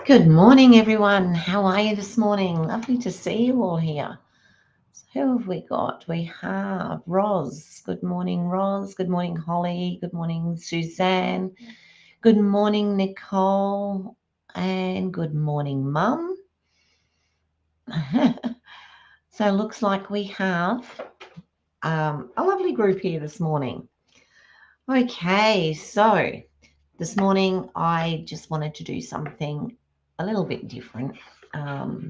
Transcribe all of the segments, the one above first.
Good morning, everyone. How are you this morning? Lovely to see you all here. So who have we got? We have Roz. Good morning, Roz. Good morning, Holly. Good morning, Suzanne. Good morning, Nicole. And good morning, Mum. So it looks like we have a lovely group here this morning. Okay, so this morning I just wanted to do something a little bit different.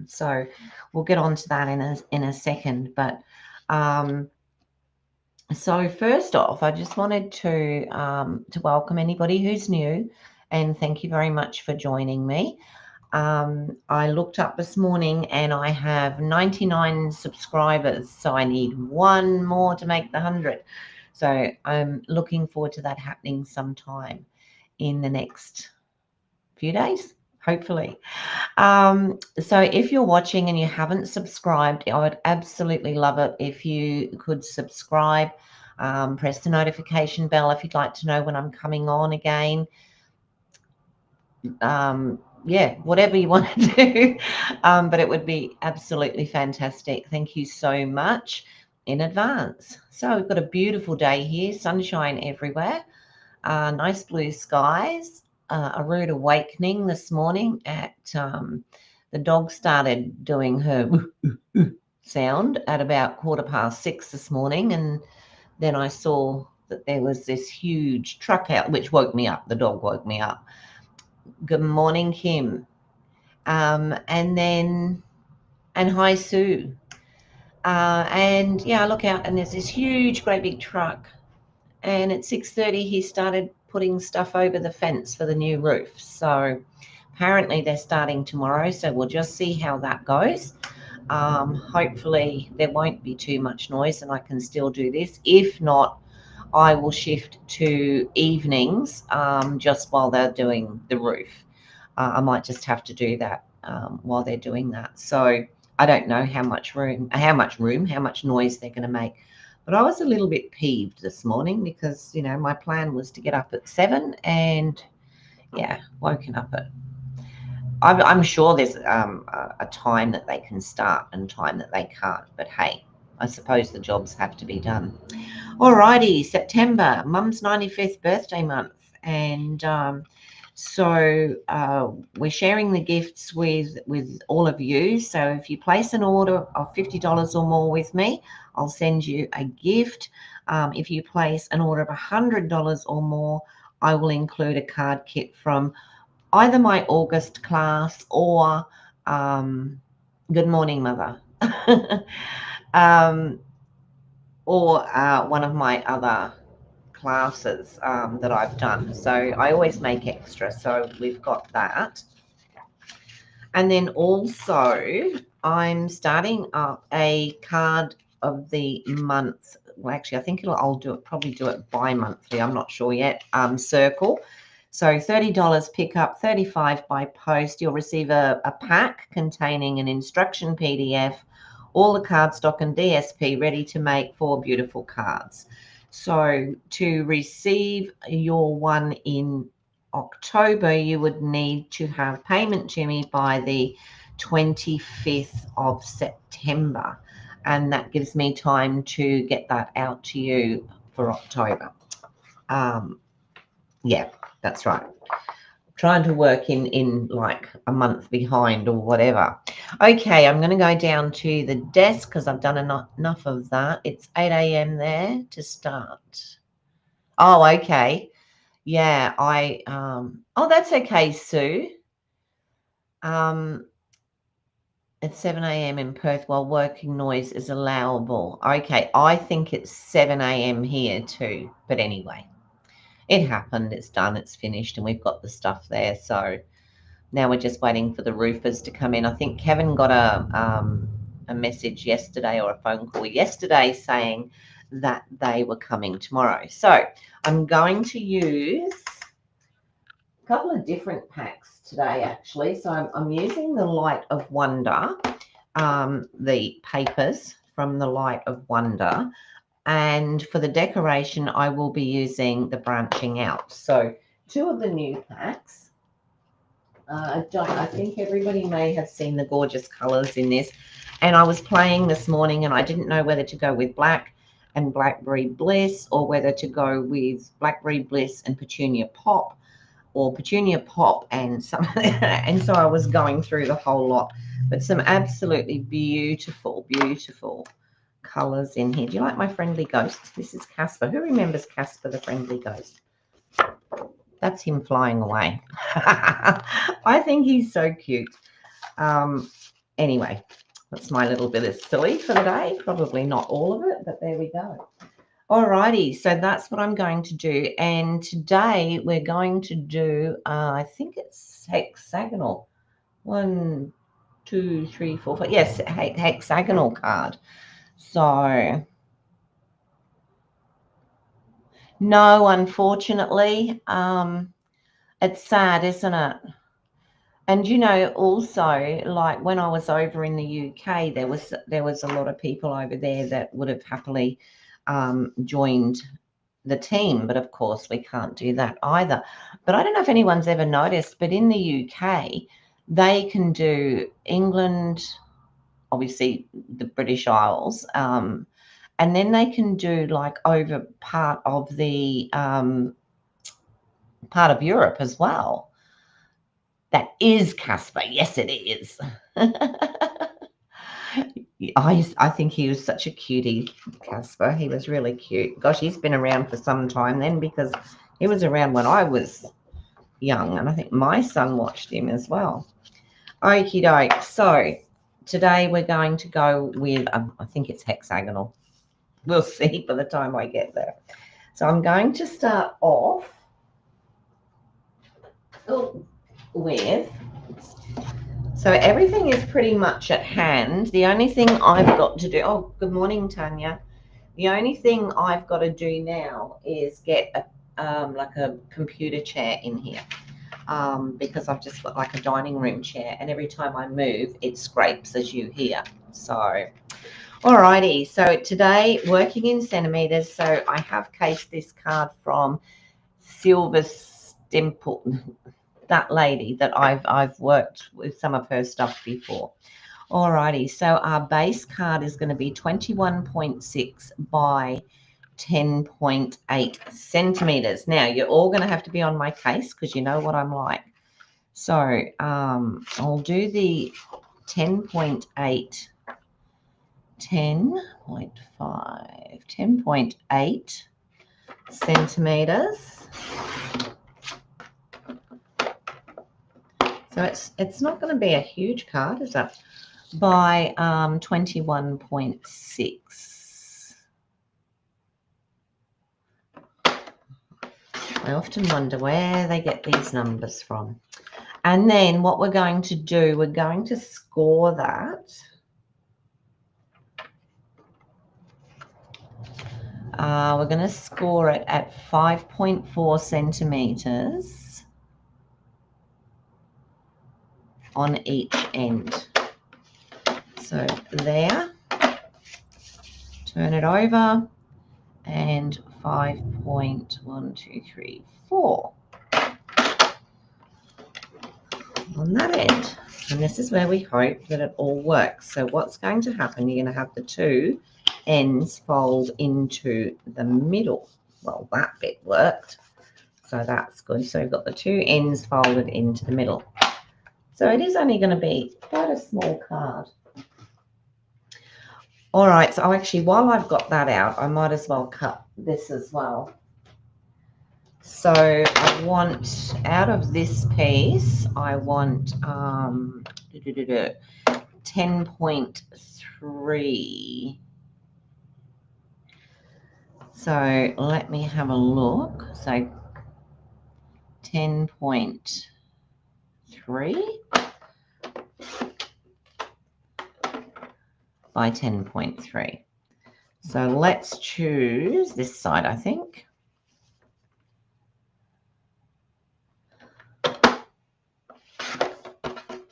So we'll get on to that in a second. But so first off, I just wanted to welcome anybody who's new, and thank you very much for joining me. I looked up this morning and I have 99 subscribers, so I need one more to make the 100. So I'm looking forward to that happening sometime in the next few days, hopefully. So if you're watching and you haven't subscribed, I would absolutely love it if you could subscribe. Press the notification bell if you'd like to know when I'm coming on again. Yeah, whatever you want to do, but it would be absolutely fantastic. Thank you so much in advance. So we've got a beautiful day here, sunshine everywhere, nice blue skies, a rude awakening this morning at the dog started doing her sound at about 6:15 this morning, and then I saw that there was this huge truck out, which woke me up. The dog woke me up. Good morning, Kim. And hi, Sue. And yeah, I look out and there's this huge, great big truck. And at 6:30, he started putting stuff over the fence for the new roof. So apparently they're starting tomorrow. So we'll just see how that goes. Hopefully there won't be too much noise and I can still do this. If not, I will shift to evenings just while they're doing the roof. I might just have to do that while they're doing that. So I don't know how much noise they're going to make. But I was a little bit peeved this morning because, my plan was to get up at 7 and, yeah, woken up at. I'm sure there's a time that they can start and time that they can't. But hey, I suppose the jobs have to be done. Alrighty, September, Mum's 95th birthday month, and so we're sharing the gifts with all of you. So if you place an order of $50 or more with me, I'll send you a gift. If you place an order of $100 or more, I will include a card kit from either my August class or Good Morning Mother. um, or one of my other classes that I've done. So I always make extra. So we've got that. And then also I'm starting up a card of the month. Well, actually, I think I'll probably do it bi-monthly. I'm not sure yet. Circle. So $30 pickup, $35 by post. You'll receive a pack containing an instruction PDF, all the cardstock and DSP ready to make 4 beautiful cards. So to receive your one in October, you would need to have payment to me by the 25th of September. And that gives me time to get that out to you for October. Yeah, that's right. Trying to work in like a month behind or whatever. Okay, I'm going to go down to the desk because I've done enough of that. It's 8 a.m. there to start. Oh, okay. Yeah, oh, that's okay, Sue. It's 7 a.m. in Perth while working noise is allowable. Okay, I think it's 7 a.m. here too. But anyway, it happened. It's done. It's finished. And we've got the stuff there. So now we're just waiting for the roofers to come in. I think Kevin got a message yesterday or a phone call yesterday saying that they were coming tomorrow. So I'm going to use a couple of different packs today, actually. So I'm using the Light of Wonder, the papers from the Light of Wonder. And for the decoration, I will be using the Branching Out. So 2 of the new packs. I think everybody may have seen the gorgeous colours in this. And I was playing this morning and I didn't know whether to go with black and Blackberry Bliss or whether to go with Blackberry Bliss and Petunia Pop or Petunia Pop and some. And so I was going through the whole lot. But some absolutely beautiful, beautiful colours in here. Do you like my friendly ghost? This is Casper. Who remembers Casper the friendly ghost? That's him flying away. I think he's so cute. Anyway, that's my little bit of silly for the day. Probably not all of it, but there we go. Alrighty, so that's what I'm going to do. And today we're going to do, I think it's hexagonal. 1, 2, 3, 4, 5. Yes, hexagonal card. So, no, unfortunately. It's sad, isn't it? And you know, also, like when I was over in the UK, there was a lot of people over there that would have happily joined the team, but of course we can't do that either. But I don't know if anyone's ever noticed, but in the UK, they can do England, obviously the British Isles, and then they can do like over part of the part of Europe as well. That is Casper. Yes, it is. I think he was such a cutie, Casper. He was really cute. Gosh, he's been around for some time then because he was around when I was young, and I think my son watched him as well. Okie doke. So today we're going to go with, I think it's hexagonal. We'll see by the time I get there. So I'm going to start off with, so everything is pretty much at hand. The only thing I've got to do, oh, good morning, Tanya. The only thing I've got to do now is get like a computer chair in here because I've just got like a dining room chair, and every time I move, it scrapes, as you hear. So, alrighty. So today, working in centimeters. So I have cased this card from Silver Stimple, that lady that I've worked with some of her stuff before. Alrighty, so our base card is going to be 21.6 by 10.8 centimeters. Now you're all going to have to be on my case because you know what I'm like. So I'll do the 10.8, 10.5, 10.8 centimeters. So it's not going to be a huge card, is it? By 21.6. I often wonder where they get these numbers from. And then what we're going to do, we're going to score that. We're going to score it at 5.4 centimeters on each end. So there, turn it over, and 5.1234 on that end. And this is where we hope that it all works. So what's going to happen, you're going to have the two ends fold into the middle. Well, that bit worked, so that's good. So we've got the two ends folded into the middle. So it is only going to be quite a small card. All right, so actually, while I've got that out, I might as well cut this as well. So I want, out of this piece, I want 10.3. So let me have a look. So 10.3 by 10.3. So let's choose this side, I think.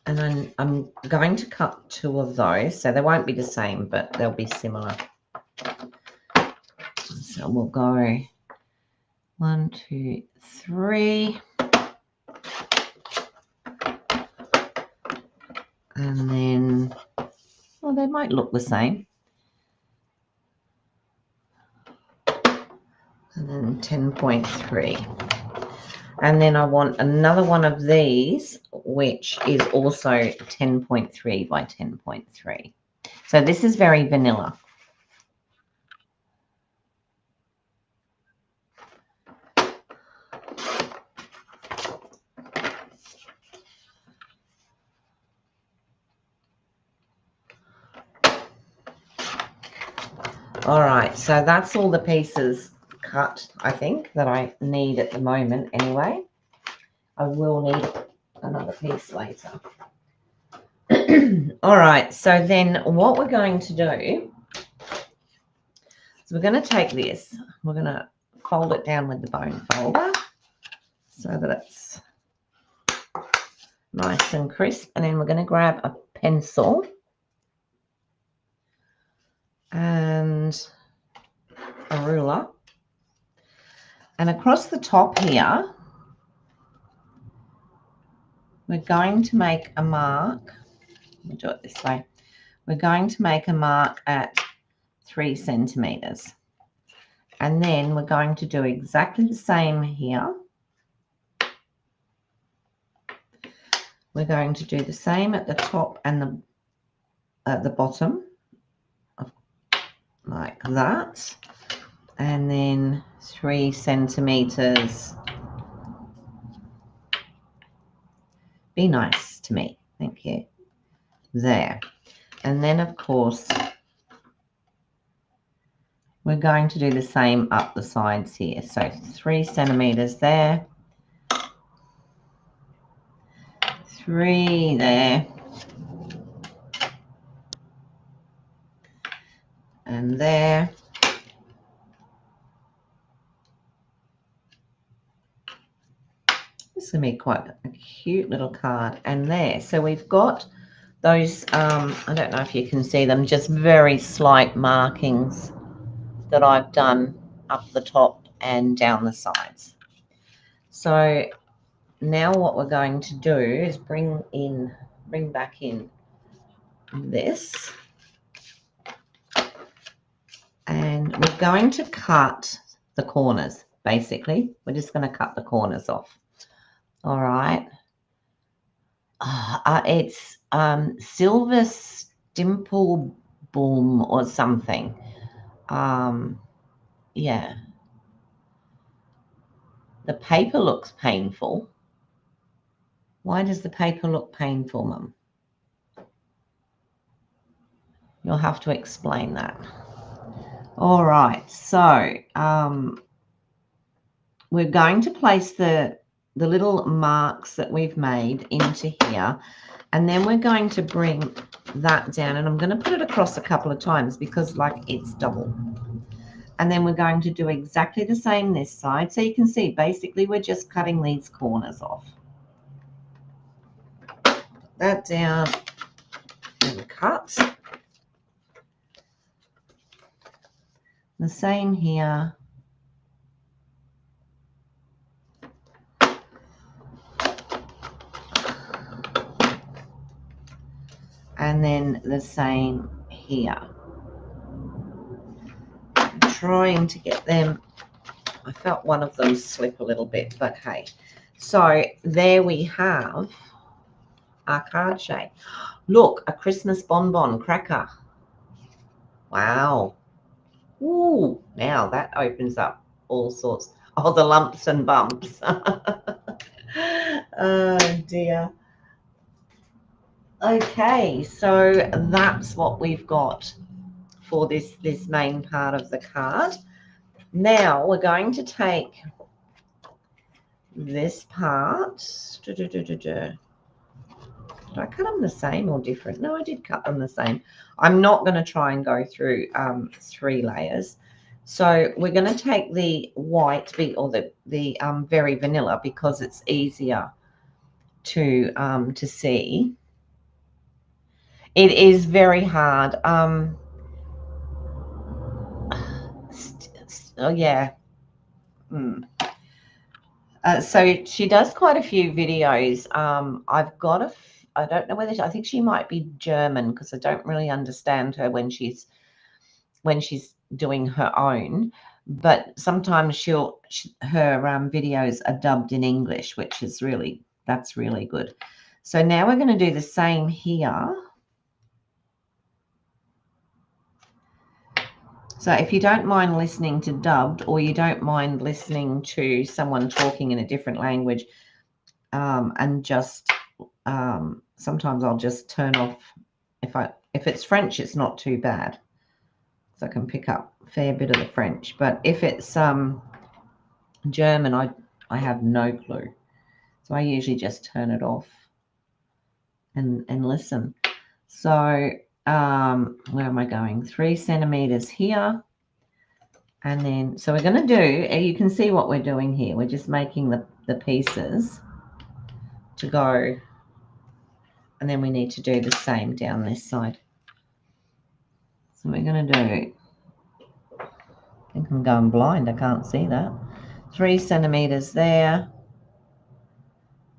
And then I'm going to cut two of those. So they won't be the same, but they'll be similar. So we'll go 1, 2, 3. And then, well, they might look the same. And then 10.3. And then I want another one of these, which is also 10.3 by 10.3. So this is very vanilla. All right, so that's all the pieces cut, I think, that I need at the moment anyway. I will need another piece later. All right, so then what we're going to do is we're going to take this, we're going to fold it down with the bone folder so that it's nice and crisp, and then we're going to grab a pencil and a ruler, and across the top here we're going to make a mark. We'll do it this way. We're going to make a mark at 3 centimeters, and then we're going to do exactly the same here. We're going to do the same at the top and at the bottom, like that, and then 3 centimeters. Be nice to me, thank you. There. And then of course we're going to do the same up the sides here. So 3 centimeters there, 3 there, and there. This is going to be quite a cute little card. And there. So we've got those, I don't know if you can see them, just very slight markings that I've done up the top and down the sides. So now what we're going to do is bring back in this, and we're going to cut the corners. Basically, we're just going to cut the corners off. All right. It's Silver Stimple Boom or something. Yeah. The paper looks painful. Why does the paper look painful, Mum? You'll have to explain that. All right, so we're going to place the little marks that we've made into here, and then we're going to bring that down, and I'm going to put it across a couple of times because like it's double. And then we're going to do exactly the same this side. So you can see basically we're just cutting these corners off. Put that down and cut. The same here. And then the same here. I'm trying to get them. I felt one of them slip a little bit, but hey. So there we have our card shape. Look, a Christmas bonbon cracker. Wow. Ooh, now that opens up all sorts. Oh, the lumps and bumps. Oh dear. Okay, so that's what we've got for this main part of the card. Now we're going to take this part. Did I cut them the same or different? No, I did cut them the same. I'm not going to try and go through 3 layers. So we're going to take the white or the very vanilla because it's easier to see. It is very hard. Oh yeah. So she does quite a few videos. I've got I don't know whether I think she might be German, because I don't really understand her when she's doing her own. But sometimes her videos are dubbed in English, which is that's really good. So now we're going to do the same here. So if you don't mind listening to dubbed, or you don't mind listening to someone talking in a different language, and just sometimes I'll just turn off. If it's French, it's not too bad, so I can pick up a fair bit of the French. But if it's German, I have no clue, so I usually just turn it off and listen. So where am I going? 3 centimeters here. And then, so we're going to do, you can see what we're doing here. We're just making the pieces to go. And then we need to do the same down this side. So we're going to do, I think I'm going blind. I can't see that. 3 centimeters there.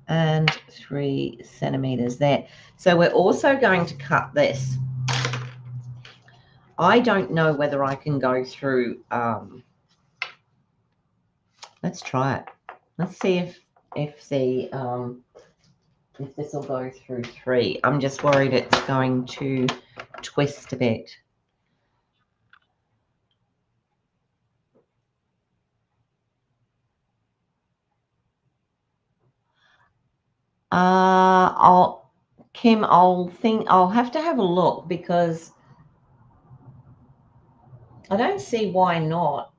And 3 centimeters there. So we're also going to cut this. I don't know whether I can go through, let's try it. Let's see if this will go through 3. I'm just worried it's going to twist a bit. Kim, I'll have to have a look, because I don't see why not.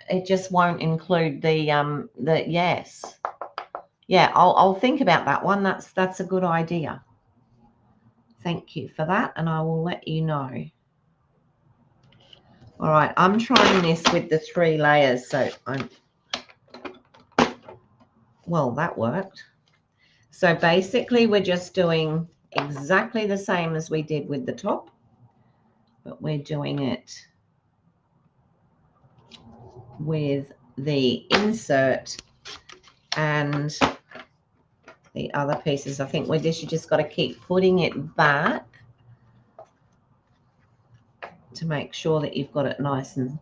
It just won't include the yes. Yeah, I'll think about that one. That's a good idea. Thank you for that, and I will let you know. All right, I'm trying this with the 3 layers, so well, that worked. So basically we're just doing exactly the same as we did with the top, but we're doing it with the insert and the other pieces. I think with this, you just got to keep putting it back to make sure that you've got it nice and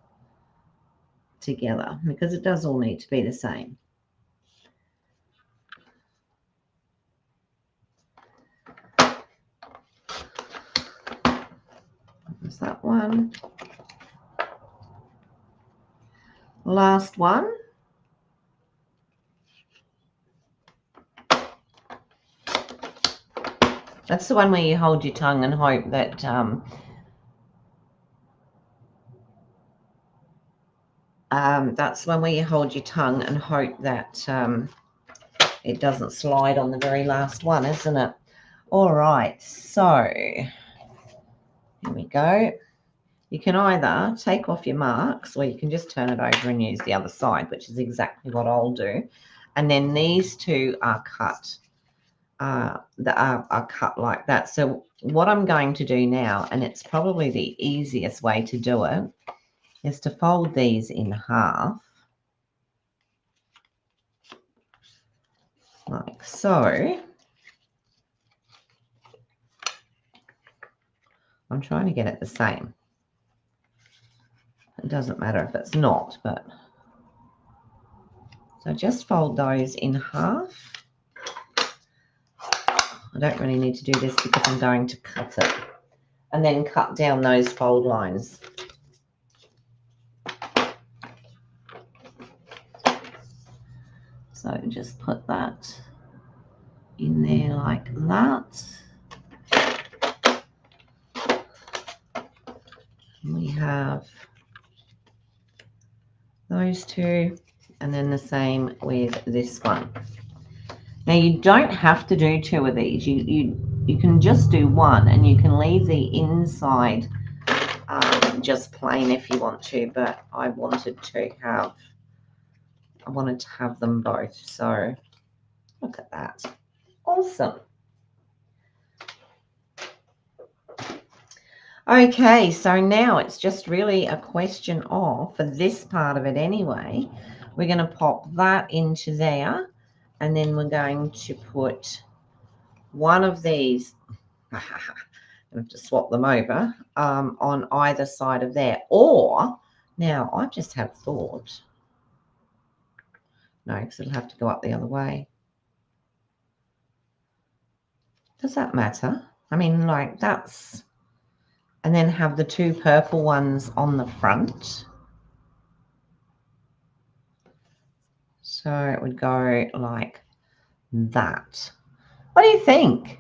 together, because it does all need to be the same. There's that one. Last one. That's the one where you hold your tongue and hope that that's one where you hold your tongue and hope that it doesn't slide on the very last one, isn't it? All right, so here we go. You can either take off your marks, or you can just turn it over and use the other side, which is exactly what I'll do. And then these 2 are cut. Are cut like that. So what I'm going to do now, and it's probably the easiest way to do it, is to fold these in half, like so. I'm trying to get it the same. It doesn't matter if it's not, but so just fold those in half. I don't really need to do this because I'm going to cut it, and then cut down those fold lines. So just put that in there like that. And we have those 2, and then the same with this one. Now you don't have to do 2 of these. You can just do 1, and you can leave the inside just plain if you want to, but I wanted to have them both. So look at that. Awesome. Okay, so now it's just really a question of, for this part of it anyway, we're going to pop that into there, and then we're going to put one of these, I have to swap them over on either side of there. Or, now I've just had thought, no, because it'll have to go up the other way. Does that matter? I mean, like that's, and then have the two purple ones on the front. So it would go like that. What do you think?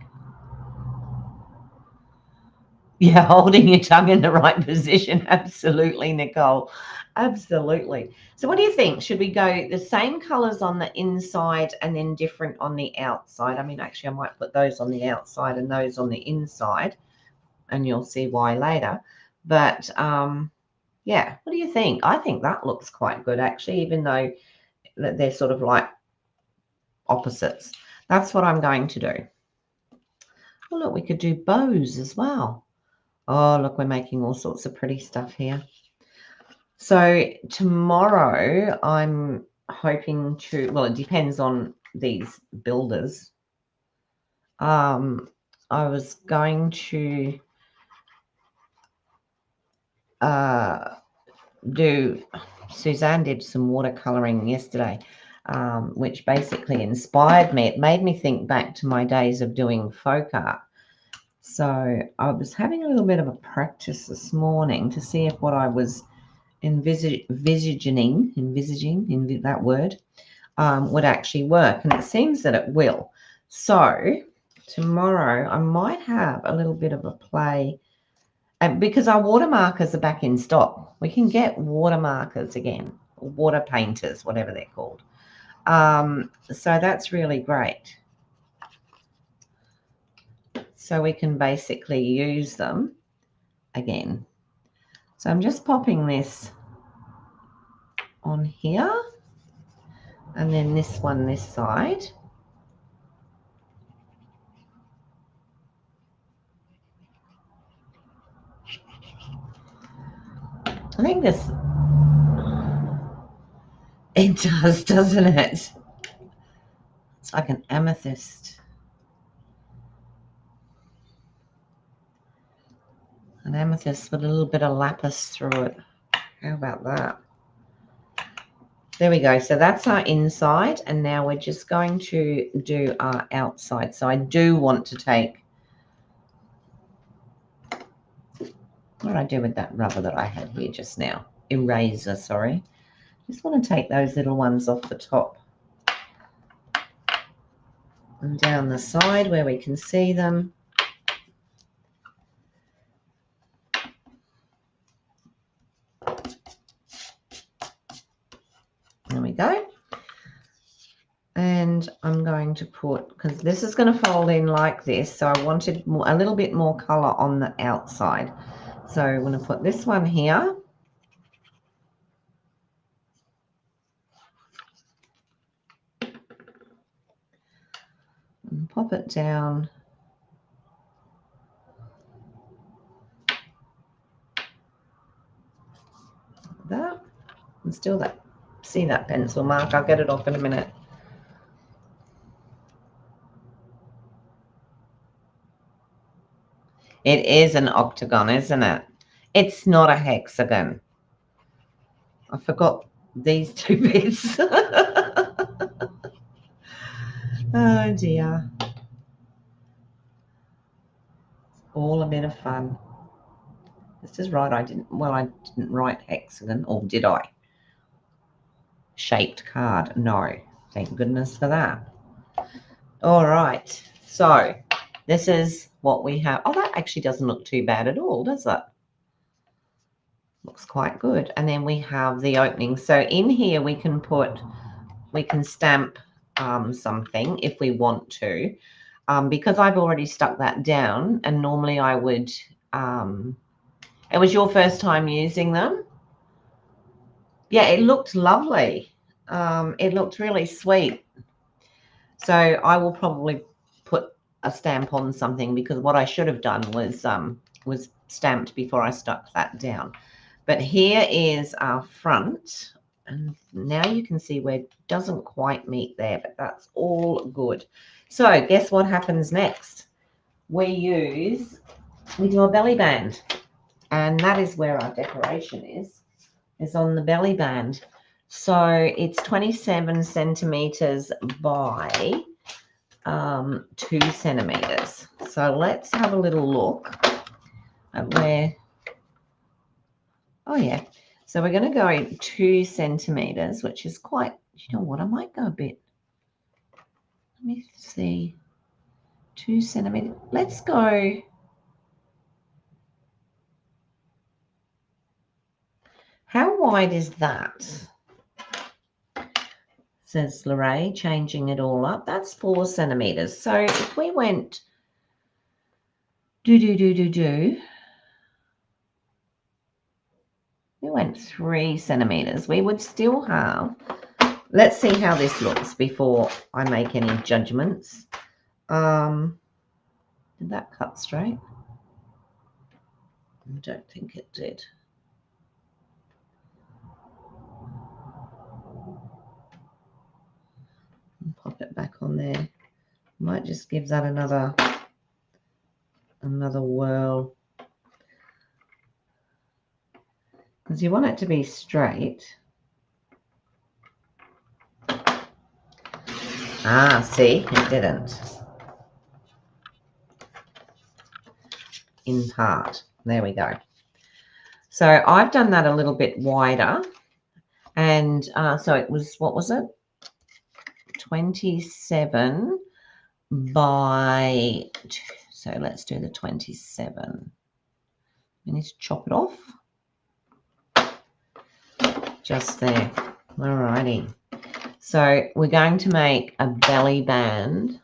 Yeah, holding your tongue in the right position. Absolutely, Nicole. Absolutely. So what do you think? Should we go the same colors on the inside and then different on the outside? I mean, actually, I might put those on the outside and those on the inside, and you'll see why later. But yeah, what do you think? I think that looks quite good, actually, even though they're sort of like opposites. That's what I'm going to do. Well, look, we could do bows as well. Oh, look, we're making all sorts of pretty stuff here. So tomorrow I'm hoping to, well, it depends on these builders. I was going to Suzanne did some watercoloring yesterday, which basically inspired me. It made me think back to my days of doing folk art. So I was having a little bit of a practice this morning to see if what I was envisaging that word would actually work, and it seems that it will. So tomorrow I might have a little bit of a play, and because our water markers are back in stock, we can get water markers again, water painters, whatever they're called. So that's really great. So we can basically use them again. So I'm just popping this on here, and then this one this side. I think this, it does, doesn't it? It's like an amethyst. An amethyst with a little bit of lapis through it. How about that? There we go. So that's our inside, and now we're just going to do our outside. So I do want to take, what did I do with that rubber that I had here just now? Eraser, sorry. Just want to take those little ones off the top and down the side where we can see them. There we go. And I'm going to put, because this is going to fold in like this, so I wanted a little bit more color on the outside. So I'm going to put this one here. And pop it down. Like that. And still that, see that pencil mark? I'll get it off in a minute. It is an octagon, isn't it? It's not a hexagon. I forgot these two bits. Oh dear. All a bit of fun. This is right. I didn't write hexagon, or did I? Shaped card. No. Thank goodness for that. All right. So this is what we have. Oh, that actually doesn't look too bad at all, does it? Looks quite good. And then we have the opening. So in here we can stamp something if we want to. Because I've already stuck that down, and normally I would, it was your first time using them? Yeah, it looked lovely. It looked really sweet. So I will probably put a stamp on something, because what I should have done was stamped before I stuck that down. But here is our front, and now you can see where it doesn't quite meet there, but that's all good. So guess what happens next? We do a belly band, and that is where our decoration is on the belly band. So it's 27 centimeters by 2 centimeters. So let's have a little look at where, oh yeah. So we're going to go 2 centimeters, which is quite, you know what, I might go a bit, let me see, 2 centimeters. Let's go, how wide is that? Says Lorraine, changing it all up. That's 4 centimeters. So if we went we went 3 centimeters, we would still have, let's see how this looks before I make any judgments. Did that cut straight? I don't think it did. Pop it back on there. Might just give that another whirl, because you want it to be straight. Ah, see, it didn't. In part. There we go. So I've done that a little bit wider, and so it was, what was it? 27 by 2. So let's do the 27. We need to chop it off. Just there. Alrighty. So we're going to make a belly band.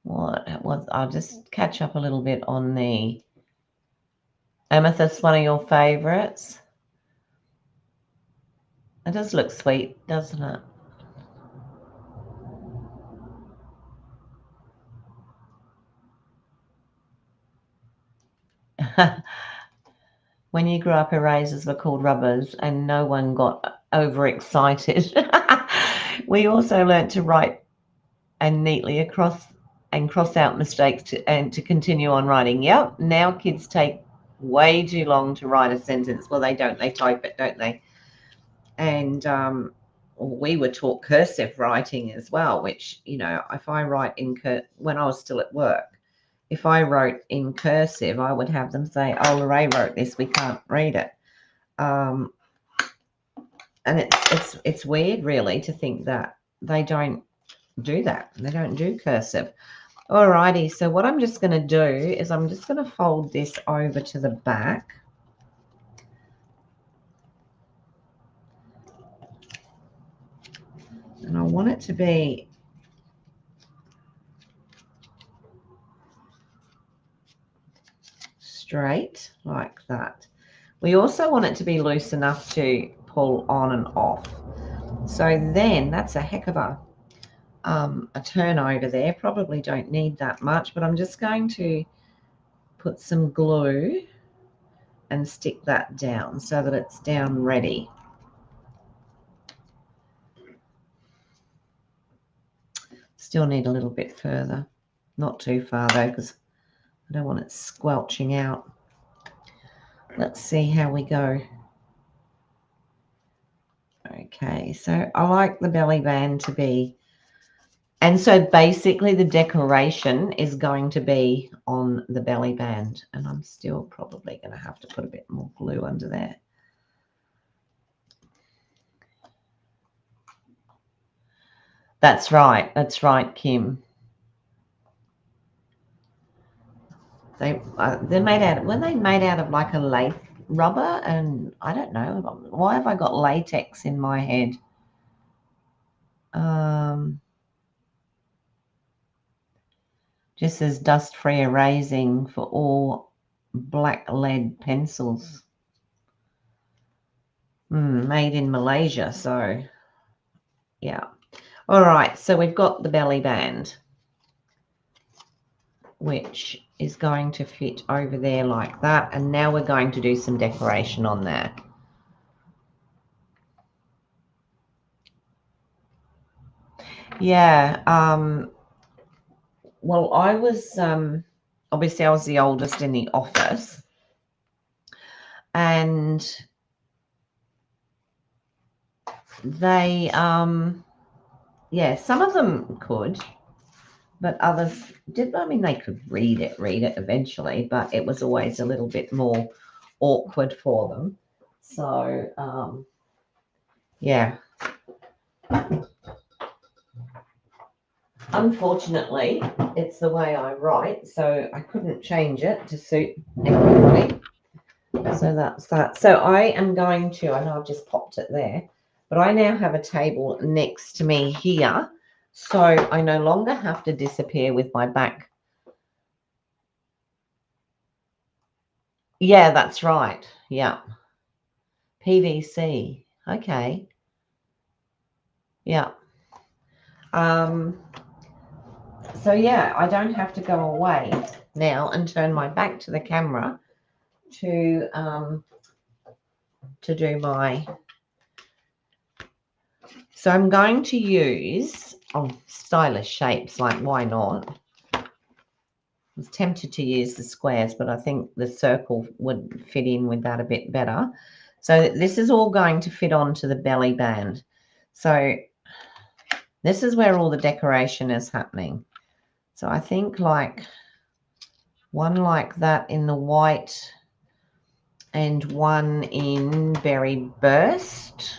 What was, I'll just catch up a little bit on the amethyst, one of your favorites. It does look sweet, doesn't it? When you grew up, erasers were called rubbers and no one got overexcited. We also learnt to write and neatly cross out mistakes to continue on writing. Yep, now kids take way too long to write a sentence. Well, they don't. They type it, don't they? And we were taught cursive writing as well, which, you know, if I write when I was still at work, if I wrote in cursive, I would have them say, oh, Lorraine wrote this, we can't read it. And it's weird, really, to think that they don't do that. They don't do cursive. Alrighty, so what I'm just going to do is I'm just going to fold this over to the back. And I want it to be straight like that. We also want it to be loose enough to pull on and off. So then that's a heck of a turn over there. Probably don't need that much, but I'm just going to put some glue and stick that down so that it's down ready. Still need a little bit further. Not too far though, because I don't want it squelching out. Let's see how we go. Okay, so I like the belly band to be, and so basically the decoration is going to be on the belly band, and I'm still probably going to have to put a bit more glue under there. That's right, Kim. They're made out of, when they made out of like a lace rubber, and I don't know why have I got latex in my head. Just says dust-free erasing for all black lead pencils. Made in Malaysia, so yeah. All right, so we've got the belly band, which is going to fit over there like that. And now we're going to do some decoration on there. Yeah. Well, I was, obviously I was the oldest in the office. And they, yeah, some of them could, but others did. I mean, they could read it eventually, but it was always a little bit more awkward for them. So, yeah. Unfortunately, it's the way I write, so I couldn't change it to suit everybody. So that's that. So I am going to, I know I've just popped it there, but I now have a table next to me here. So I no longer have to disappear with my back. Yeah, that's right. Yeah. PVC. Okay. Yeah. So yeah, I don't have to go away now and turn my back to the camera to do my. So I'm going to use stylish shapes, like why not? I was tempted to use the squares, but I think the circle would fit in with that a bit better. So this is all going to fit onto the belly band. So this is where all the decoration is happening. So I think like one like that in the white and one in berry burst.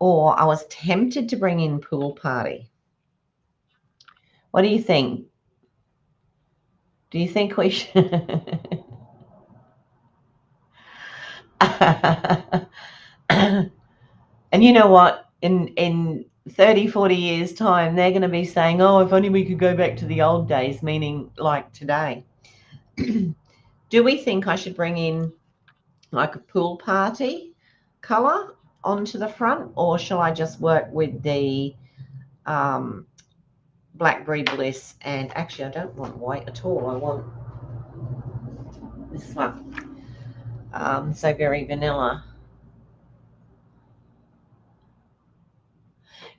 Or I was tempted to bring in pool party. What do you think? Do you think we should? And you know what? In 30, 40 years' time, they're going to be saying, oh, if only we could go back to the old days, meaning like today. Do we think I should bring in like a pool party colour onto the front, or shall I just work with the Blackberry Bliss? And actually, I don't want white at all. I want this one. So very vanilla.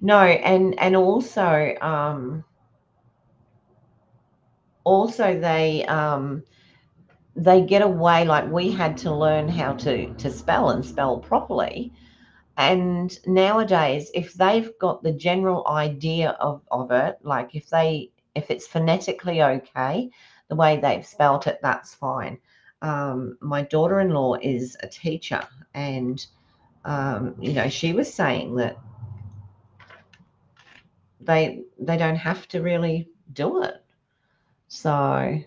No, and also they get away, like we had to learn how to spell and spell properly. And nowadays, if they've got the general idea of it, like if it's phonetically okay, the way they've spelt it, that's fine. My daughter-in-law is a teacher, and she was saying that they don't have to really do it. So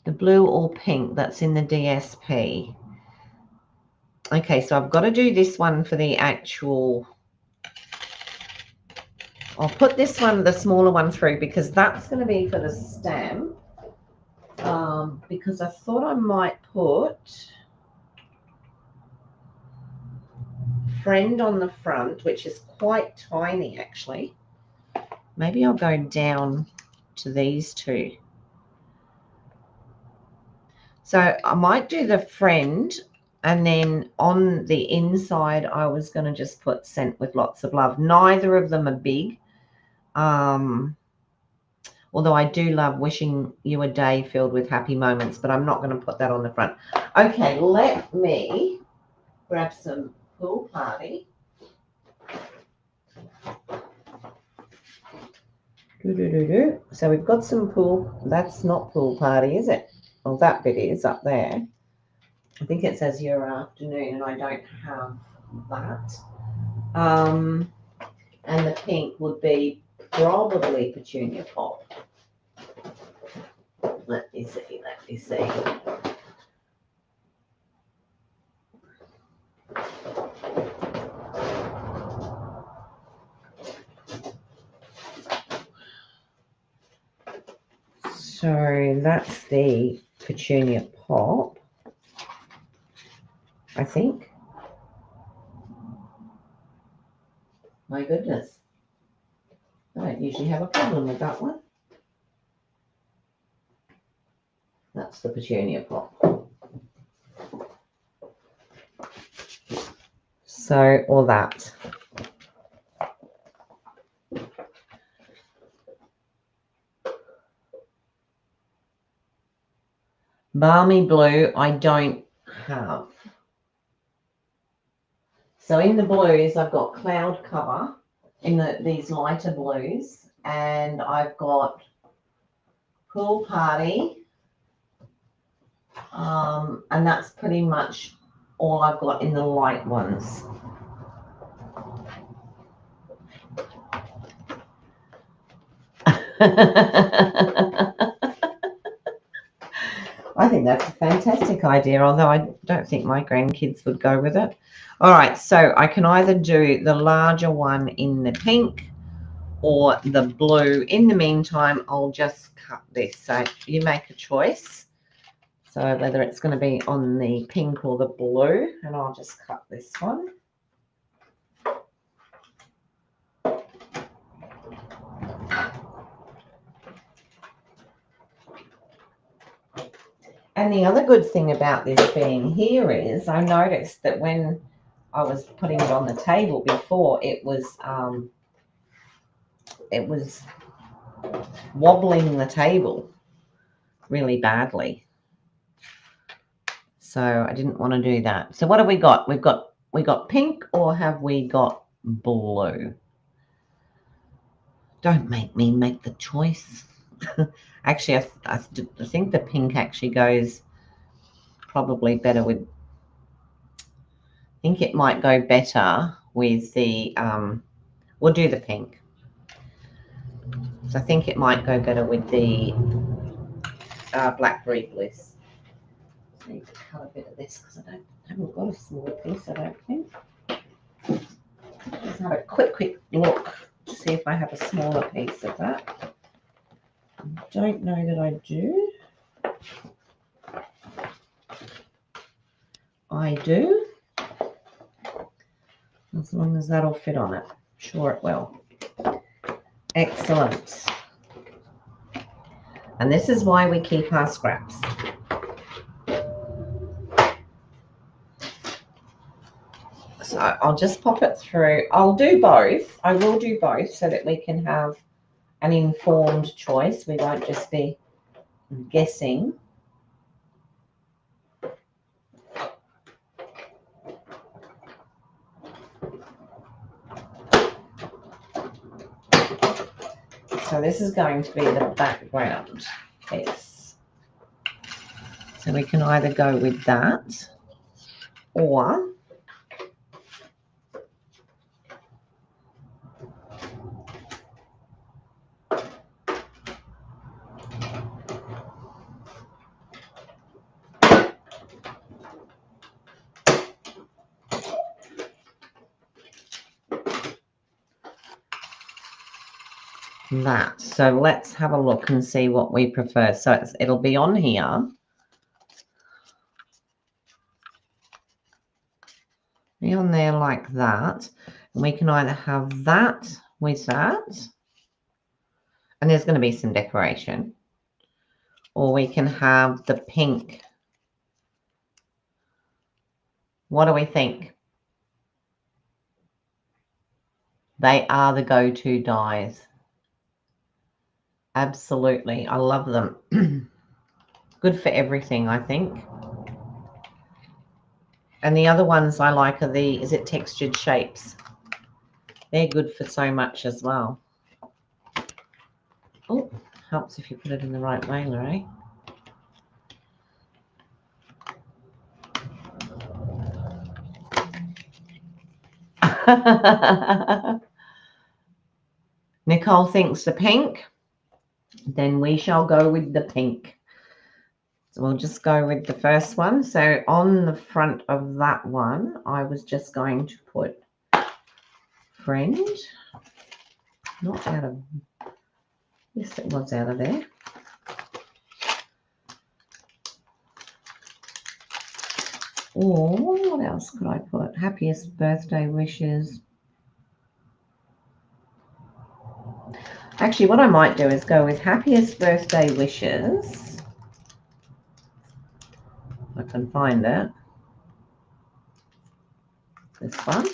the blue or pink, that's in the DSP. Okay, so I've got to do this one for the actual. I'll put this one, the smaller one, through because that's going to be for the stamp. Because I thought I might put friend on the front, which is quite tiny actually. Maybe I'll go down to these two. So I might do the friend, and then on the inside I was going to just put sent with lots of love. Neither of them are big. Although I do love wishing you a day filled with happy moments, but I'm not going to put that on the front. Okay, let me grab some pool party. So we've got some pool. That's not pool party, is it? Well, that bit is up there. I think it says your afternoon, and I don't have that. And the pink would be probably petunia pop. Let me see. So that's the petunia pop, I think. My goodness. I don't usually have a problem with that one. That's the petunia pot. So, or that. Balmy blue, I don't have. So in the blues, I've got cloud cover in these lighter blues, and I've got pool party, and that's pretty much all I've got in the light ones. I think that's a fantastic idea, although I don't think my grandkids would go with it. All right, so I can either do the larger one in the pink or the blue. In the meantime, I'll just cut this. So you make a choice. So whether it's going to be on the pink or the blue, and I'll just cut this one. And the other good thing about this being here is I noticed that when I was putting it on the table before, it was wobbling the table really badly. So I didn't want to do that. So what have we got? We got pink, or have we got blue? Don't make me make the choice. Actually, I think the pink actually goes probably better with, I think it might go better with the, we'll do the pink. So I think it might go better with the blackberry bliss. I need to cut a bit of this because I haven't got a smaller piece, I don't think. Just have a quick look to see if I have a smaller piece of that. I don't know that I do. I do. As long as that'll fit on it. Sure it will. Excellent. And this is why we keep our scraps. So I'll just pop it through. I'll do both. I will do both so that we can have an informed choice. We won't just be guessing. So this is going to be the background piece. So we can either go with that, or that. So let's have a look and see what we prefer. So it'll be on here. Be on there like that. And we can either have that with that, and there's going to be some decoration, or we can have the pink. What do we think? They are the go-to dyes. Absolutely. I love them. Good for everything, I think. And the other ones I like are the, is it textured shapes? They're good for so much as well. Oh, helps if you put it in the right mailer, eh? Nicole thinks the pink. Then we shall go with the pink. So we'll just go with the first one. So on the front of that one, I was just going to put friend. Not out of, yes, it was out of there. Or what else could I put? Happiest birthday wishes. Actually, what I might do is go with happiest birthday wishes. I can find it. This one.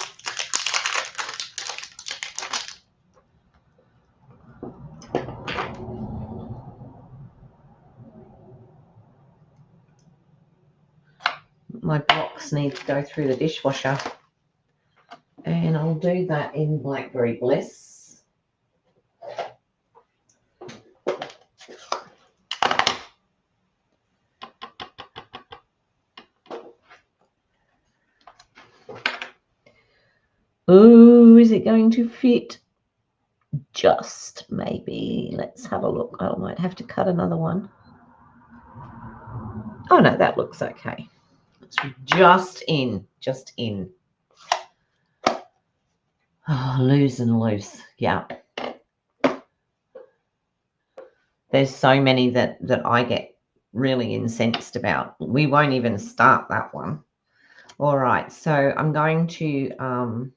My blocks need to go through the dishwasher, and I'll do that in Blackberry Bliss. Oh, is it going to fit? Just maybe. Let's have a look. I might have to cut another one. Oh no, that looks okay. It's just in. Oh, loose and loose. Yeah. There's so many that I get really incensed about. We won't even start that one. All right, so I'm going to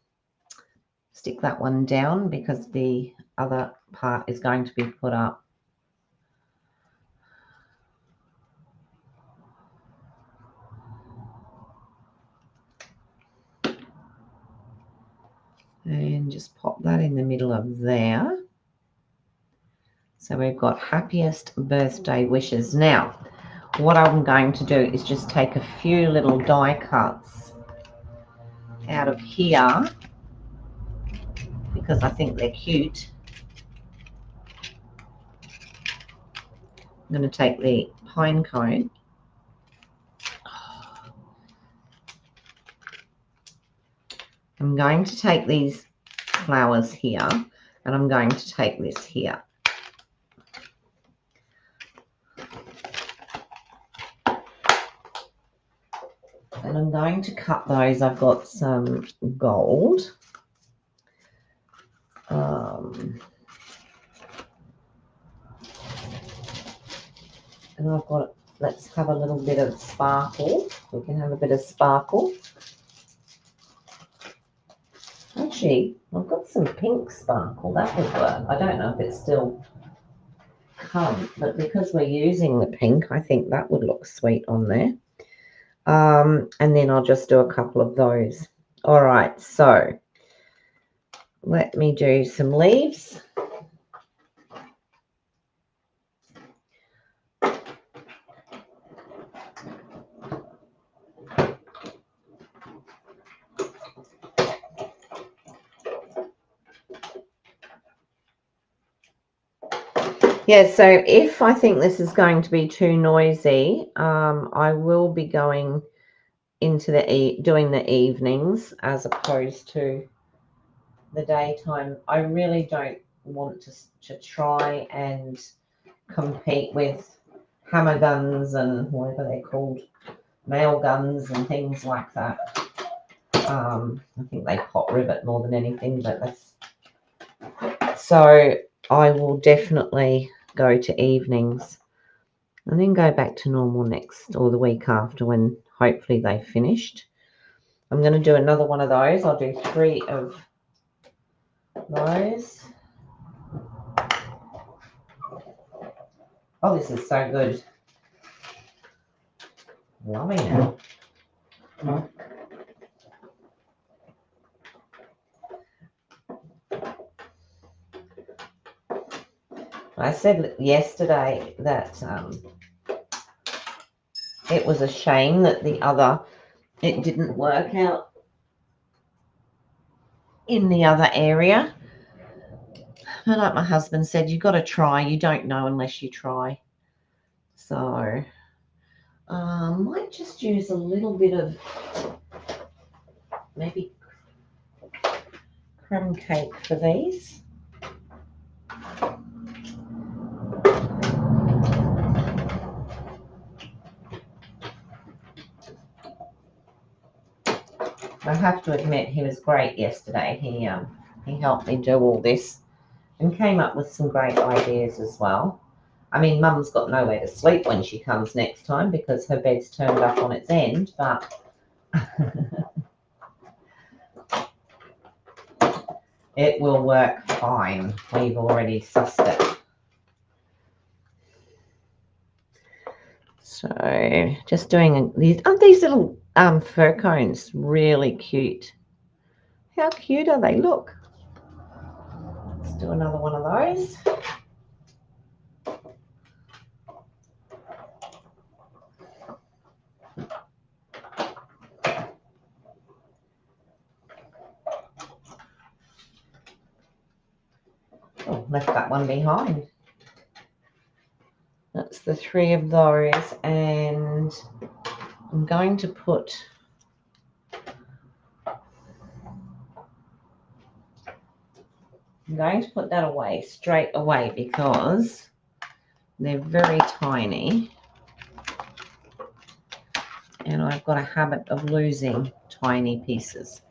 stick that one down because the other part is going to be put up. And just pop that in the middle of there. So we've got happiest birthday wishes. Now, what I'm going to do is just take a few little die cuts out of here because I think they're cute. I'm going to take the pine cone. I'm going to take these flowers here, and I'm going to take this here. And I'm going to cut those. I've got some gold. And I've got, let's have a little bit of sparkle. We can have a bit of sparkle. Actually, I've got some pink sparkle. That would work. I don't know if it's still come, but because we're using the pink, I think that would look sweet on there. And then I'll just do a couple of those. All right, so let me do some leaves. Yeah, so if I think this is going to be too noisy, I will be going into doing the evenings as opposed to the daytime. I really don't want to try and compete with hammer guns and whatever they're called, nail guns and things like that. I think they pot rivet more than anything, but that's so I will definitely go to evenings and then go back to normal next or the week after when hopefully they've finished. I'm going to do another one of those. I'll do 3 of those. Oh, this is so good. Loving it. I said yesterday that it was a shame that it didn't work out in the other area. But like my husband said, you've got to try. You don't know unless you try. So might just use a little bit of maybe crumb cake for these. I have to admit he was great yesterday. He helped me do all this and came up with some great ideas as well. I mean, Mum's got nowhere to sleep when she comes next time because her bed's turned up on its end, but it will work fine. We've already sussed it. So So just doing these, aren't these little fir cones really cute? How cute are they? Look. Let's do another one of those. Oh, left that one behind. That's the 3 of those, and I'm going to put that away straight away because they're very tiny and I've got a habit of losing tiny pieces.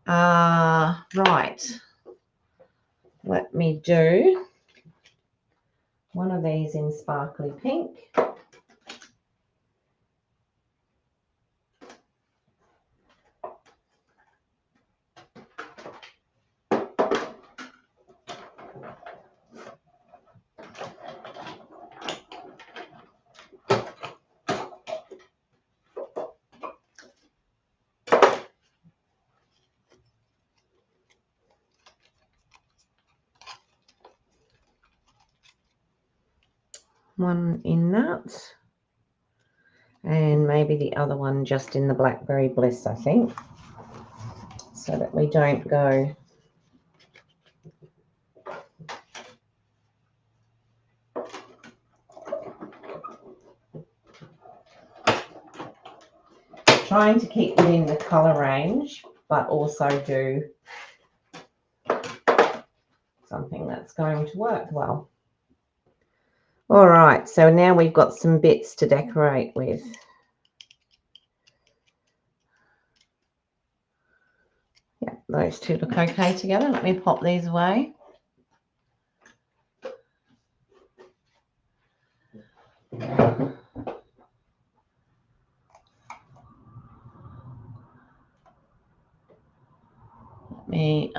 Right. Let me do one of these in sparkly pink. One in that, and maybe the other one just in the Blackberry Bliss, I think, so that we don't go trying to keep within the colour range, but also do something that's going to work well. All right, so now we've got some bits to decorate with. Yeah, those two look okay together. Let me pop these away. Let me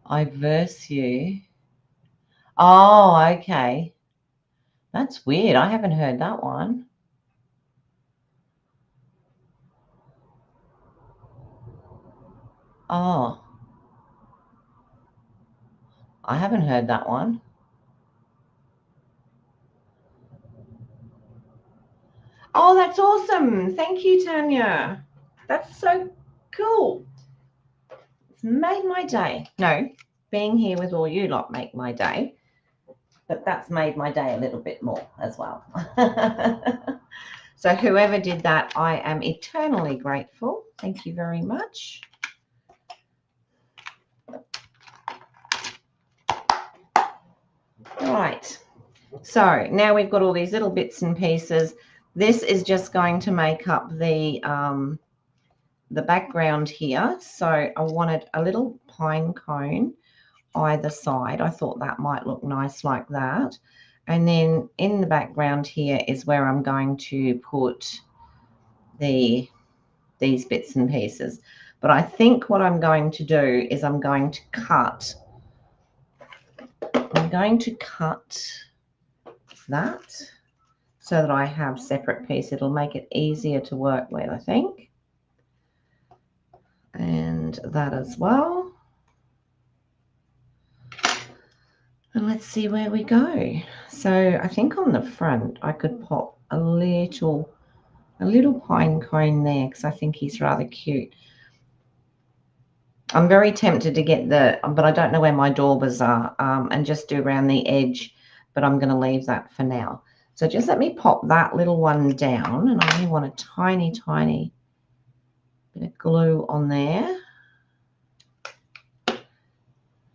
I verse you. Oh, okay. That's weird. I haven't heard that one. Oh, I haven't heard that one. Oh, that's awesome. Thank you, Tanya. That's so cool. It's made my day. No, being here with all you lot make my day. But that's made my day a little bit more as well. So whoever did that, I am eternally grateful. Thank you very much. Right. So now we've got all these little bits and pieces. This is just going to make up the background here. So I wanted a little pine cone either side. I thought that might look nice like that. And then in the background here is where I'm going to put these bits and pieces. But I think what I'm going to do is I'm going to cut that so that I have separate pieces. It'll make it easier to work with, I think. And that as well. And let's see where we go. So I think on the front I could pop a little pine cone there because I think he's rather cute. I'm very tempted to get but I don't know where my daubers are, and just do around the edge, but I'm going to leave that for now. So just let me pop that little one down, and I only want a tiny, tiny bit of glue on there.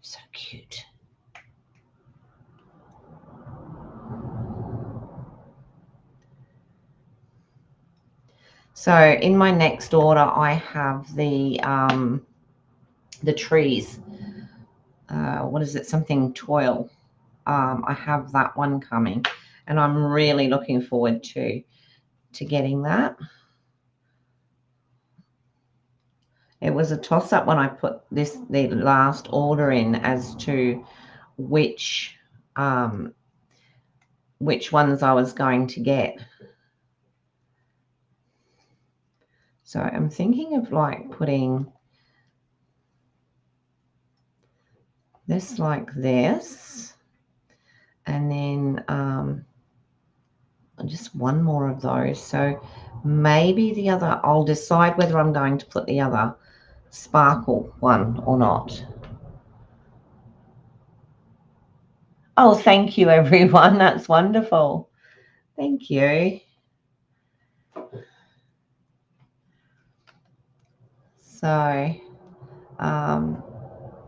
So cute. So in my next order, I have the trees. What is it? Something toil. I have that one coming, and I'm really looking forward to getting that. It was a toss-up when I put the last order in as to which ones I was going to get. So I'm thinking of like putting this like this, and then just one more of those. So maybe the other, I'll decide whether I'm going to put the other sparkle one or not. Oh, thank you, everyone. That's wonderful. Thank you. So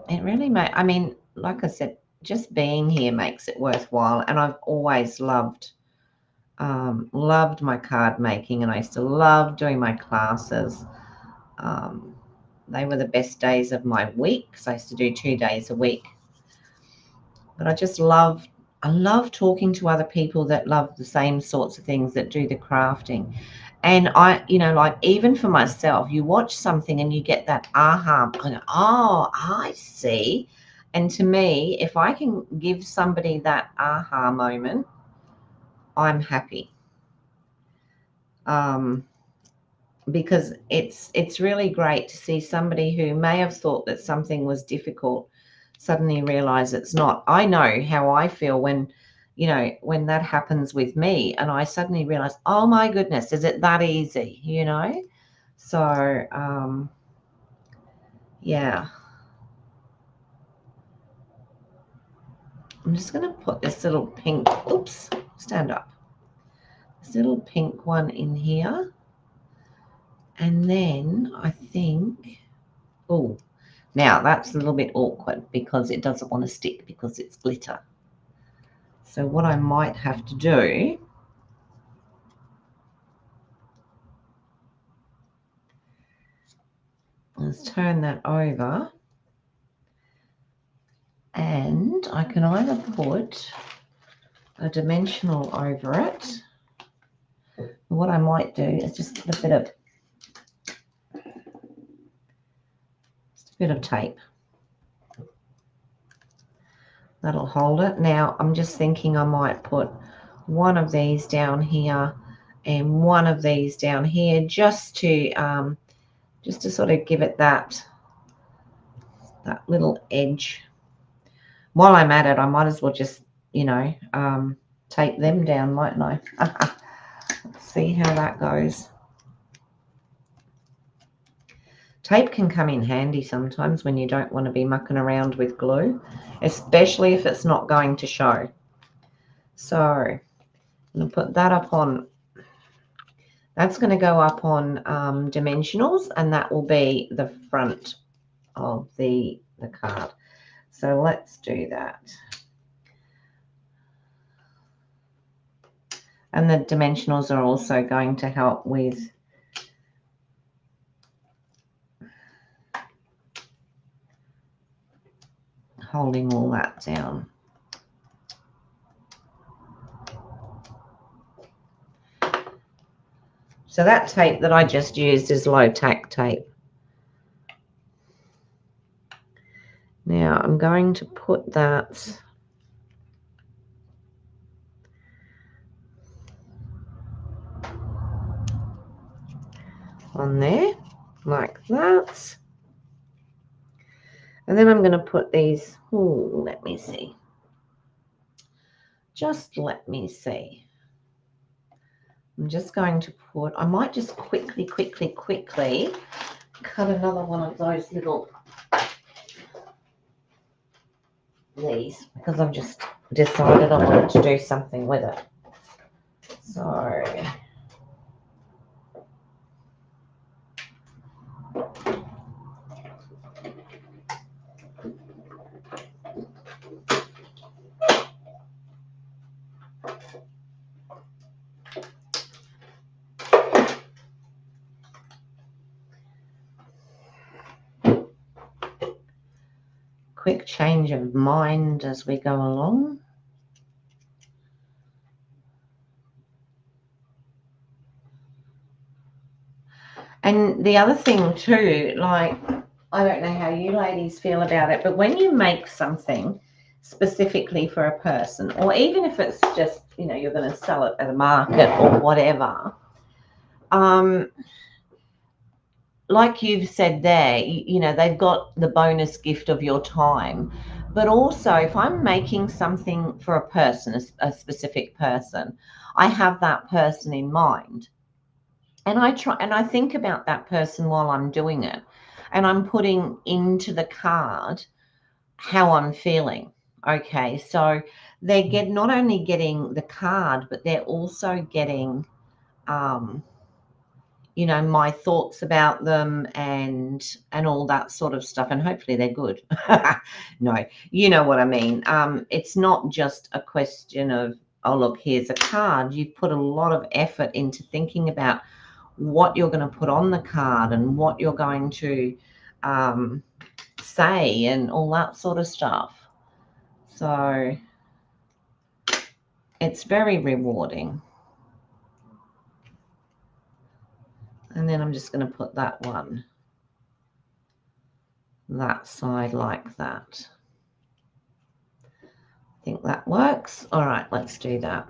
it really I mean, like I said, just being here makes it worthwhile. And I've always loved my card making, and I used to love doing my classes. They were the best days of my week because I used to do 2 days a week. But I love talking to other people that love the same sorts of things, that do the crafting. And like even for myself, you watch something and you get that aha, I go, oh, I see. And to me, if I can give somebody that aha moment, I'm happy. Because it's really great to see somebody who may have thought that something was difficult suddenly realize it's not. I know how I feel when that happens with me, and I suddenly realize, oh my goodness, is it that easy? So yeah, I'm just going to put this little pink, oops, stand up, this little pink one in here. And then I think, oh, now that's a little bit awkward because it doesn't want to stick because it's glitter. So what I might have to do is turn that over, and I can either put a dimensional over it. What I might do is just put a bit of tape. That'll hold it. Now I'm just thinking I might put one of these down here and one of these down here, just to sort of give it that little edge. While I'm at it, I might as well just tape them down, mightn't I? Let's see how that goes. Tape can come in handy sometimes when you don't want to be mucking around with glue, especially if it's not going to show. So I'm going to put that up on, that's going to go up on dimensionals, and that will be the front of the card. So let's do that. And the dimensionals are also going to help with holding all that down. So that tape that I just used is low tack tape. Now I'm going to put that on there like that. And then I'm going to put these, let me see. Just let me see. I'm just going to put, I might just quickly cut another one of those little, these, because I've just decided I wanted to do something with it. So quick change of mind as we go along. And the other thing too, like, I don't know how you ladies feel about it, but when you make something specifically for a person, or even if it's just, you know, you're going to sell it at a market or whatever, like you've said there, you know, they've got the bonus gift of your time. But also, if I'm making something for a person, a specific person, I have that person in mind. And I think about that person while I'm doing it. And I'm putting into the card how I'm feeling. Okay. So they get not only getting the card, but they're also getting you know, my thoughts about them and all that sort of stuff, and hopefully they're good. No, you know what I mean. It's not just a question of, oh look, here's a card. You've put a lot of effort into thinking about what you're going to put on the card and what you're going to say and all that sort of stuff. So it's very rewarding. And then I'm just going to put that one that side like that. I think that works. All right, let's do that.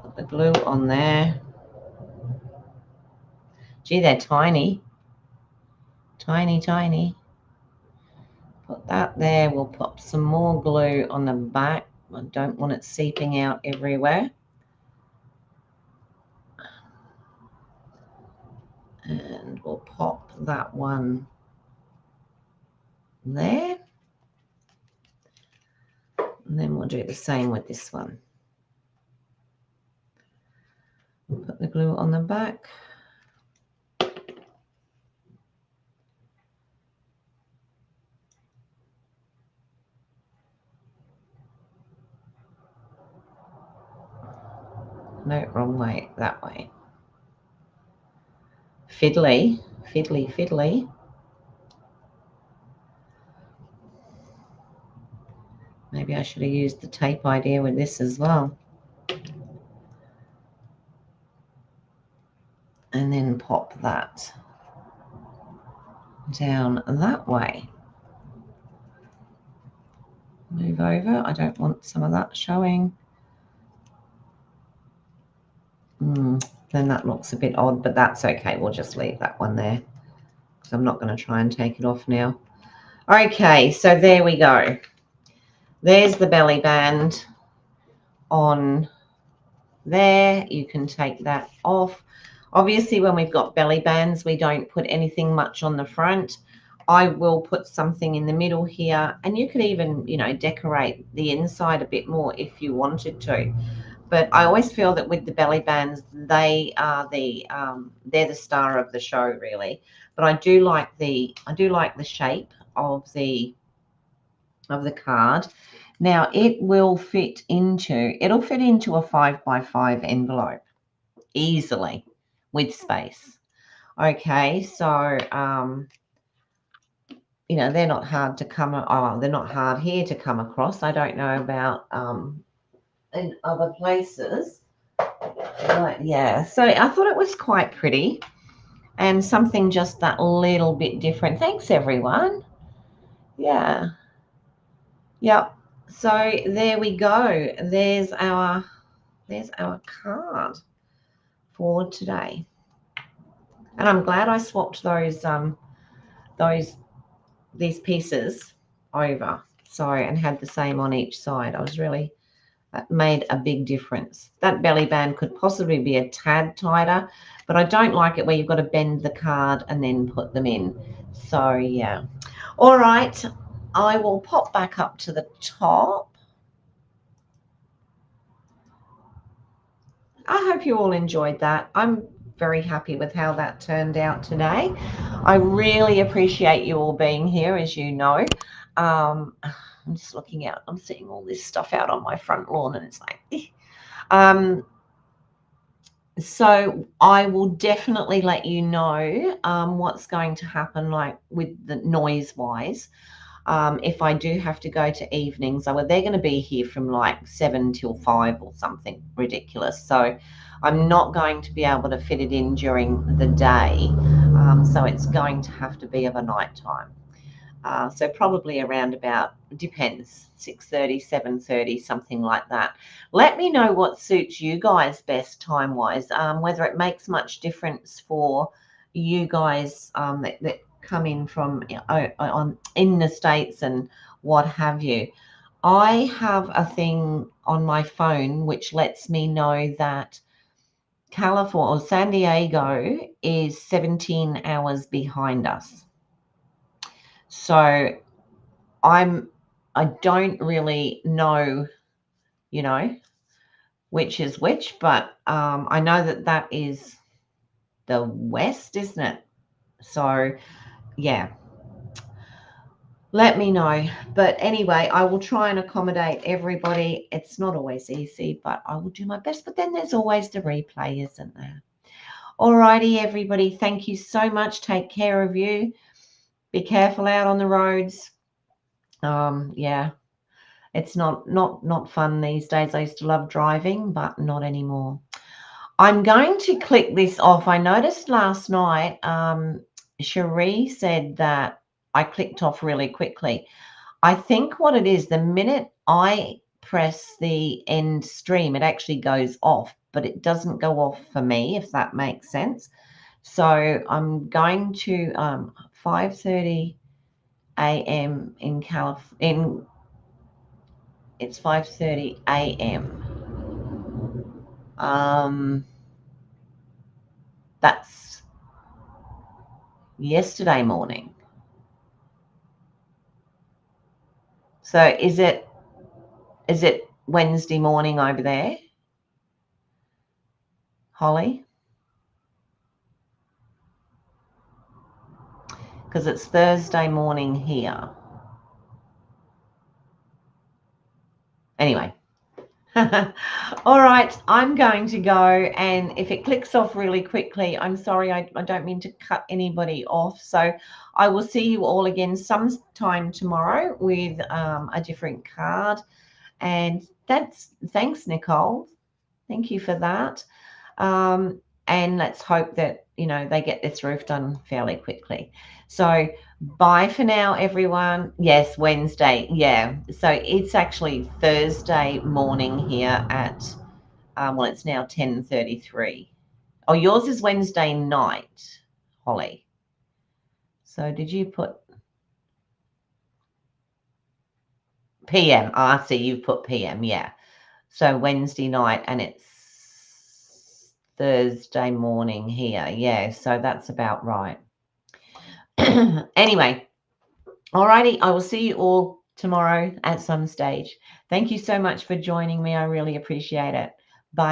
Put the glue on there. Gee, they're tiny. Tiny, tiny. Put that there. We'll pop some more glue on the back. I don't want it seeping out everywhere. And we'll pop that one there. And then we'll do the same with this one. Put the glue on the back. No, wrong way, that way. Fiddly, fiddly, fiddly. Maybe I should have used the tape idea with this as well. And then pop that down that way. Move over. I don't want some of that showing. Then that looks a bit odd, but that's okay. We'll just leave that one there because I'm not going to try and take it off now. Okay, so there we go. There's the belly band on there. You can take that off. Obviously, when we've got belly bands, we don't put anything much on the front. I will put something in the middle here, and you could even, you know, decorate the inside a bit more if you wanted to. But I always feel that with the belly bands, they are they're the star of the show, really. But I do like the shape of the card. Now it'll fit into a 5x5 envelope easily with space. Okay, so you know, they're not hard to come. Oh, they're not hard here to come across. I don't know about in other places. But yeah, so I thought it was quite pretty and something just that little bit different. Thanks, everyone. Yeah. Yep. So there we go. There's our card for today. And I'm glad I swapped these pieces over. So, and had the same on each side. That made a big difference. That belly band could possibly be a tad tighter, but I don't like it where you've got to bend the card and then put them in. So yeah. All right, I will pop back up to the top. I hope you all enjoyed that. I'm very happy with how that turned out today. I really appreciate you all being here, as you know. I'm just looking out. I'm seeing all this stuff out on my front lawn, and it's like, so I will definitely let you know what's going to happen, like with the noise-wise. If I do have to go to evenings, they're going to be here from like 7 till 5 or something ridiculous. So I'm not going to be able to fit it in during the day. So it's going to have to be of a night time. So probably around about, depends, 6:30, 7:30, something like that. Let me know what suits you guys best time-wise, whether it makes much difference for you guys that come in from in the States and what have you. I have a thing on my phone which lets me know that California or San Diego is 17 hours behind us. So I don't really know, which is which, but I know that is the west, isn't it? So yeah, let me know. But anyway, I will try and accommodate everybody. It's not always easy, but I will do my best. But then there's always the replay, isn't there? Alrighty, everybody. Thank you so much. Take care of you. Be careful out on the roads. Yeah. It's not fun these days. I used to love driving, but not anymore. I'm going to click this off. I noticed last night, Cherie said that I clicked off really quickly. I think what it is, the minute I press the end stream, it actually goes off, but it doesn't go off for me, if that makes sense. So I'm going to 5:30 a.m. in California. It's 5:30 a.m. That's yesterday morning. So is it Wednesday morning over there, Holly? Because it's Thursday morning here. Anyway. All right, I'm going to go, and if it clicks off really quickly, I'm sorry, I don't mean to cut anybody off. So I will see you all again sometime tomorrow with a different card. And thanks, Nicole. Thank you for that. And let's hope that, they get this roof done fairly quickly. So bye for now, everyone. Yes, Wednesday. Yeah. So it's actually Thursday morning here at, well, it's now 10:33. Oh, yours is Wednesday night, Holly. So did you put PM? I see you've put PM. Yeah. So Wednesday night, and it's Thursday morning here. Yeah, so that's about right. Anyway, alrighty, I will see you all tomorrow at some stage. Thank you so much for joining me. I really appreciate it. Bye.